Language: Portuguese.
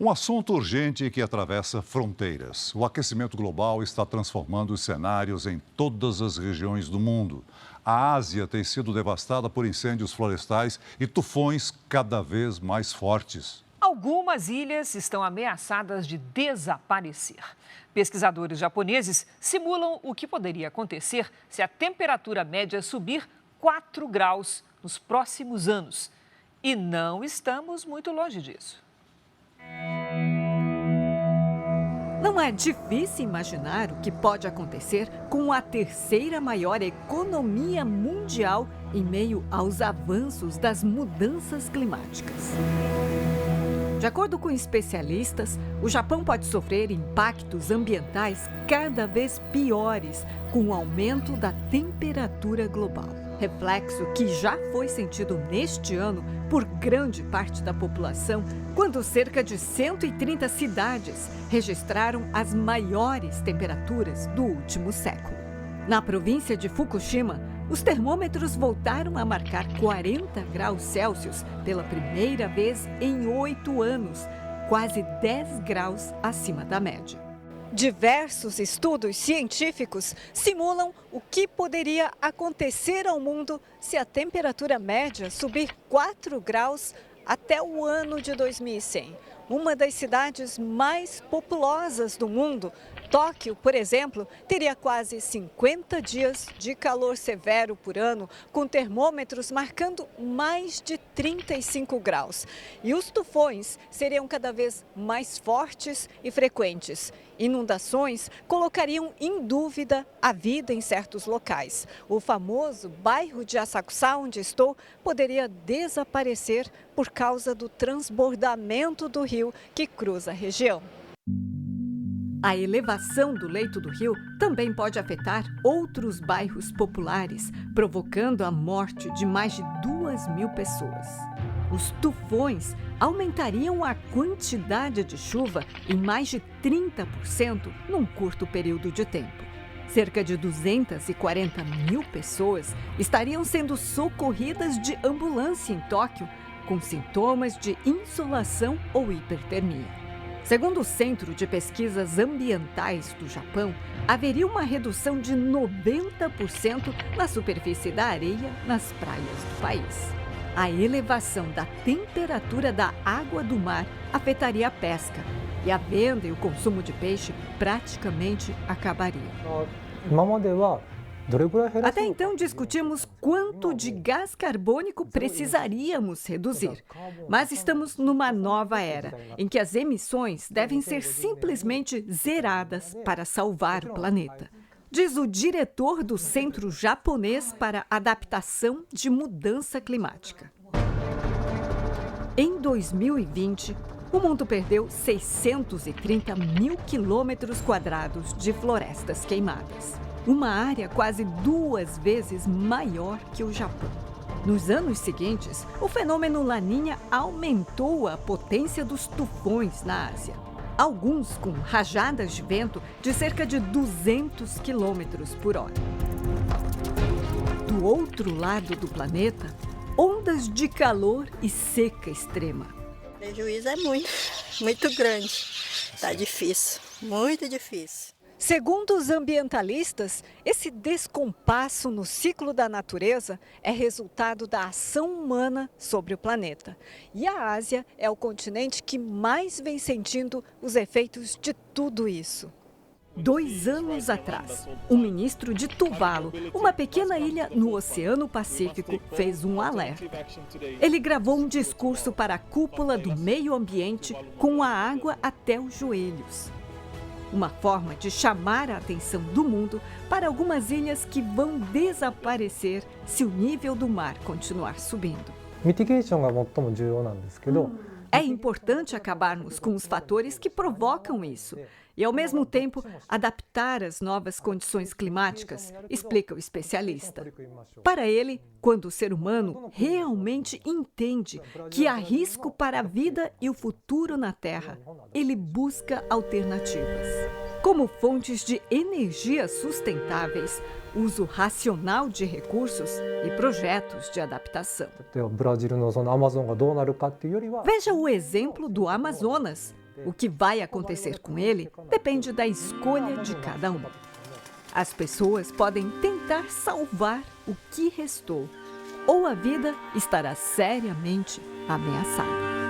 Um assunto urgente que atravessa fronteiras. O aquecimento global está transformando os cenários em todas as regiões do mundo. A Ásia tem sido devastada por incêndios florestais e tufões cada vez mais fortes. Algumas ilhas estão ameaçadas de desaparecer. Pesquisadores japoneses simulam o que poderia acontecer se a temperatura média subir 4 graus nos próximos anos. E não estamos muito longe disso. Não é difícil imaginar o que pode acontecer com a terceira maior economia mundial em meio aos avanços das mudanças climáticas. De acordo com especialistas, o Japão pode sofrer impactos ambientais cada vez piores com o aumento da temperatura global. Reflexo que já foi sentido neste ano por grande parte da população, quando cerca de 130 cidades registraram as maiores temperaturas do último século. Na província de Fukushima, os termômetros voltaram a marcar 40 graus Celsius pela primeira vez em 8 anos, quase 10 graus acima da média. Diversos estudos científicos simulam o que poderia acontecer ao mundo se a temperatura média subir 4 graus até o ano de 2100. Uma das cidades mais populosas do mundo, Tóquio, por exemplo, teria quase 50 dias de calor severo por ano, com termômetros marcando mais de 35 graus. E os tufões seriam cada vez mais fortes e frequentes. Inundações colocariam em dúvida a vida em certos locais. O famoso bairro de Asakusa, onde estou, poderia desaparecer por causa do transbordamento do rio que cruza a região. A elevação do leito do rio também pode afetar outros bairros populares, provocando a morte de mais de 2.000 pessoas. Os tufões aumentariam a quantidade de chuva em mais de 30% num curto período de tempo. Cerca de 240.000 pessoas estariam sendo socorridas de ambulância em Tóquio, com sintomas de insolação ou hipertermia. Segundo o Centro de Pesquisas Ambientais do Japão, haveria uma redução de 90% na superfície da areia nas praias do país. A elevação da temperatura da água do mar afetaria a pesca e a venda e o consumo de peixe praticamente acabariam. Até então, discutimos quanto de gás carbônico precisaríamos reduzir. Mas estamos numa nova era, em que as emissões devem ser simplesmente zeradas para salvar o planeta. Diz o diretor do Centro Japonês para Adaptação de Mudança Climática. Em 2020, o mundo perdeu 630 mil quilômetros quadrados de florestas queimadas. Uma área quase 2 vezes maior que o Japão. Nos anos seguintes, o fenômeno Laninha aumentou a potência dos tufões na Ásia. Alguns com rajadas de vento de cerca de 200 quilômetros por hora. Do outro lado do planeta, ondas de calor e seca extrema. O prejuízo é muito grande. Está difícil, muito difícil. Segundo os ambientalistas, esse descompasso no ciclo da natureza é resultado da ação humana sobre o planeta. E a Ásia é o continente que mais vem sentindo os efeitos de tudo isso. 2 anos atrás, o ministro de Tuvalu, uma pequena ilha no Oceano Pacífico, fez um alerta. Ele gravou um discurso para a cúpula do meio ambiente com a água até os joelhos. Uma forma de chamar a atenção do mundo para algumas ilhas que vão desaparecer se o nível do mar continuar subindo. É importante acabarmos com os fatores que provocam isso e, ao mesmo tempo, adaptar as novas condições climáticas, explica o especialista. Para ele, quando o ser humano realmente entende que há risco para a vida e o futuro na Terra, ele busca alternativas, como fontes de energia sustentáveis, uso racional de recursos e projetos de adaptação. Veja o exemplo do Amazonas. O que vai acontecer com ele depende da escolha de cada um. As pessoas podem tentar salvar o que restou, ou a vida estará seriamente ameaçada.